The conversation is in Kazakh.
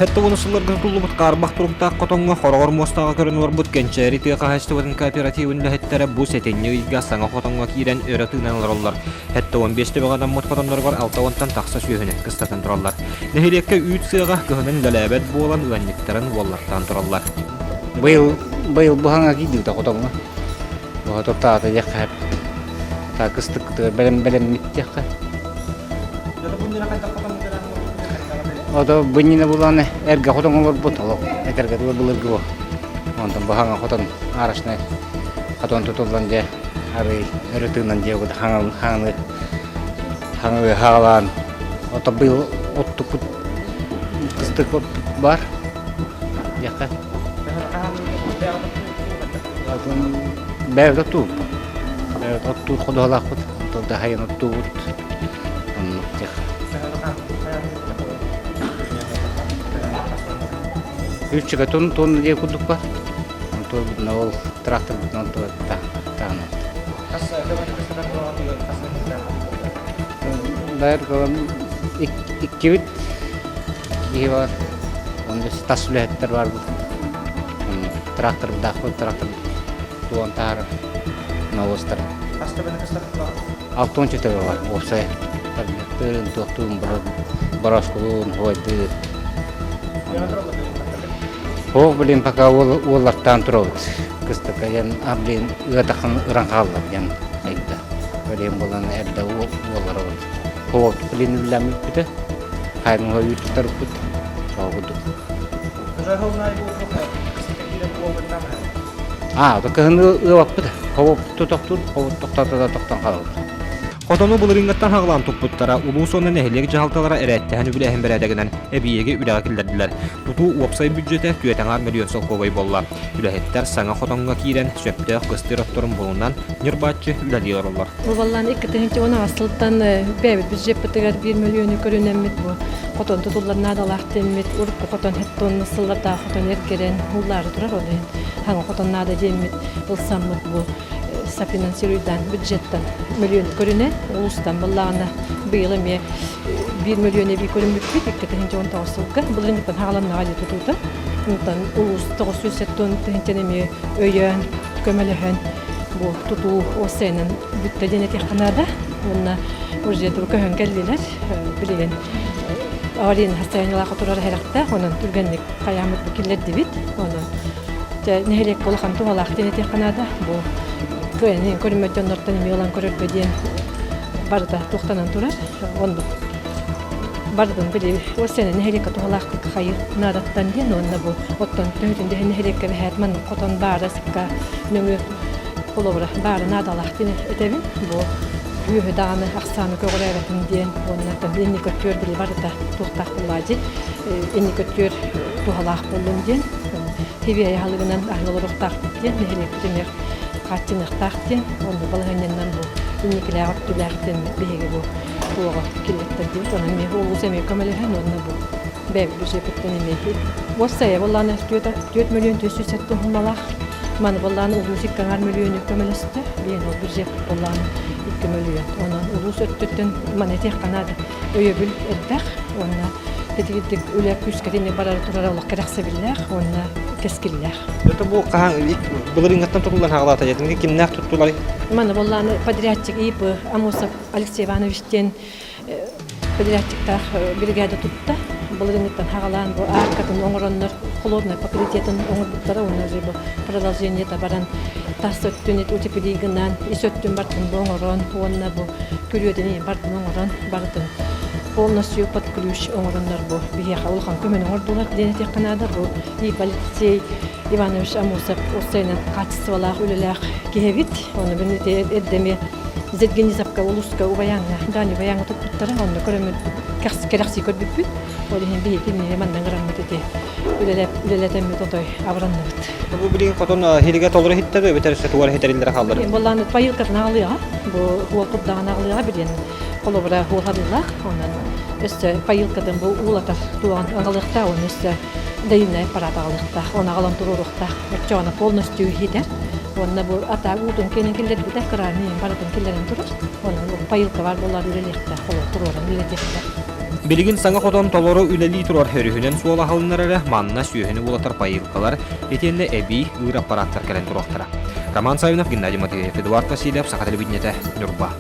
Тутууну сылларга тутуллубут хаарбах туруктаах котонго хорогор мостага көрөнөрбут Кэнчээри хаьаайыстыбатын кооперативын НЮРБА бу сэтинньи ыйга Сана Хотонго киирдэ тыынан олороллор. 15 багадан мот котоннор бар 6 такса сүйөнөк кыстатын тураллар. Нэьилиэгэр үйтсыга көһөнөн лалабет болан улэйиттэрэн боллаттан тураллар. Биыл буханга кийди та котонго. Бу топтаата якап. Та кыстык белем миттекка. Ото быннина буланы эрге хотон олорбут олок. Этерге булыргы бу. Онтон баханга хотон арашны хотон тутуллан же ары тыынан же хаңы хаалан. Ото быйыл оттупут кыстык бар. Яка. Атын бәвдә туп. Бәвдә туп ходолахут. Ото да хайын туп. Üççüge ton diye kurduk var. Onu ol traktör bundan da tamam. Bayar kalan iki bit iyi var. Onda tasviyatlar var bu. Traktör dahil traktör tuan tar ustar. Altın çete var. Olsa turun tuhtun baras kulun hoydu. Oh, belum pakai ular tantrut, kestakayan ablin gatakan orang halal yang ada. Belum bulan ada ular. Oh, belum bilang itu, hai mengayu terput, oh betul. Tak hendak apa? Oh, tutok halal. Хотону булырынгаттан хагылан туппуттара улуу сонун эхлек жаалталара эреттен үлэхин бередегинен эбиеге үлага килдердилер. Туту уопсай бюджете 2 миллион солкобой болла. Үлэхеттер саңа хотонга киирен сөптөк кыстыротторун болунан НЮРБАчы үлэлиэгэр. Бу баллан 2-нче она асылтан бебит бюджет битигер 1 миллион көрүнөммит бу. Хотон тутуллан надалах теммит уруп хотон хеттон сылларга хотон эркерен уллары турар олен. Хаңа хотон нада деммит булсаммыт бу. Софинансируйдан бюджеттен миллион көрүнө улустан баллагына быйыл эме 1 миллион эби көрүнүп бит 2-нче тасылга булынгыттан хагаланнага же тутута. Унтан улус 970 тенченеме өйөн көмөлөһөн бу тутуу осенин бүттеден этеханада онна уже көһөн келдилер билген аварин хастаянала которар характа онун түргенник каямыт букиллерди бит онун те нехелек болгон тугалак тенетеханада бу көйнен көрмөтөн нортон милан көрөбөден барда токтанан турар ондо бардын били осенен нехелек тугалакты хайыр надаттан ден онна бу оттон төтүндө нехелек хатман котон бараска нөмө колобра бара надалактын этебин бу үйө даганы аксаны көгөрөбөтүн ден оннан бени көтөр били барда токтак булажы эни көтөр тугалак болдун ден хибия халыгынан олорбут ден нехелек демек качыныктактен онда балганнан бу иникилер түләртен беге бу туга килеттер дип онан ме улус эме көмөлөһөн онда бу бек бишептен эме болса болланы 4 миллион 470 малах маны болланы улусик 1 миллион көмөлөстө бен ол биржек болланы 2 миллион онан улус өттөттөн манетех канада өйөбүл эддах онна тетигидик үлек күскетине барар турар олак керексебиллер онна кескиллер. Это бу каан булырынгаттан тутуллан хагалата жетинге кимнак туттулар? Мана болланы подрядчик ИП Амосов Алексей Ивановичтен подрядчиктар бригада тутта. Булырынгаттан хагалан бу аркатын оңороннор холодный покрытиятын оңорбуттара онна же бу продолжение табаран тассөттүнет утепилигинан исөттүн бартын оңорон онна бу көрүөдени бартын оңорон бартын полностью под ключ оңороннор бу бияха улхан көмөн оңордулар денетек канада бу и Алексей Иванович Амосов осенен качестволах үлелах кебит оны бенете эддеме зетгенизапка улуска убаянга дани баянга туттара онда көрөмөн керекси көрбүппүт олен бийки не мандан грамматете үлелетем тотой абранныбыт Бу билин котон хилиге толры хиттеге бетерсе туар хитерилдер халдыр. Болланы пайылкатын алыга бу хуакуттаган алыга билен колобра хуадылах онан өстө пайылкадан бу улатар туган агалыкта оны өстө дейне паратагалыкта она галан турурукта чона полностью хитер онна бу ата утун кенен келдер бите крани баратын келдерин турur онан пайылка бар болар үлелekte холо туруран үлелekte Билигин Сана Хотон толору үлели турар хөрүһүнен суола халыннары манна сүйөһүнү улатар пайылкалар этенне эби ыр аппараттар келен туруктара. Роман Савинов, Геннадий Матвеев, Эдуард Васильев, Саха телевидениете, Ньурба.